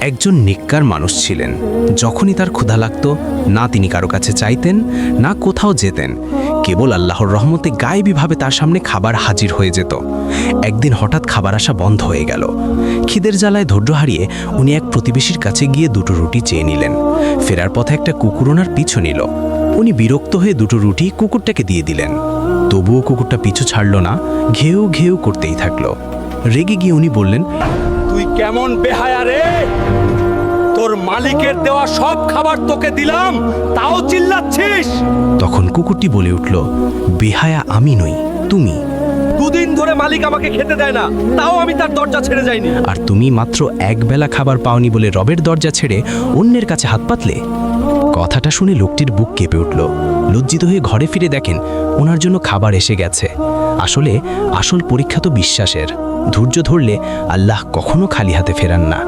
একজন নেককার মানুষ ছিলেন। যখনই তার ক্ষুধা লাগত, না তিনি কারো কাছে চাইতেন, না কোথাও যেতেন। কেবল আল্লাহর রহমতে গায়েবীভাবে তার সামনে খাবার হাজির হয়ে যেত। একদিন হঠাৎ খাবার আসা বন্ধ হয়ে গেল। খিদের জ্বালায় ধৈর্য হারিয়ে উনি এক প্রতিবেশীর কাছে গিয়ে দুটো রুটি চেয়ে নিলেন। ফেরার পথে একটা কুকুর ওনার পিছু নিল। উনি বিরক্ত হয়ে দুটো রুটি কুকুরটাকে দিয়ে দিলেন। তবুও কুকুরটা পিছু ছাড়ল না, ঘেউ ঘেউ করতেই থাকলো। রেগে গিয়ে উনি বললেন, তুই কেমন বেহায়া রে! তোর মালিকের দেওয়া সব খাবার তোকে দিলাম, তাও চিল্লাচ্ছিস? তখন কুকুরটি বলে উঠল, বেহায়া আমি নই, তুমি। দুদিন ধরে মালিক আমাকে খেতে দেয় না, তাও আমি তার দরজা ছেড়ে যাইনি। আর তুমি মাত্র একবেলা খাবার পাওনি বলে রবের দরজা ছেড়ে অন্যের কাছে হাত পাতলে? কথাটা শুনে লোকটির বুক কেঁপে উঠল। লজ্জিত হয়ে ঘরে ফিরে দেখেন ওনার জন্য খাবার এসে গেছে। আসল পরীক্ষা তো বিশ্বাসের। ধৈর্য ধরলে আল্লাহ কখনো খালি হাতে ফেরান না।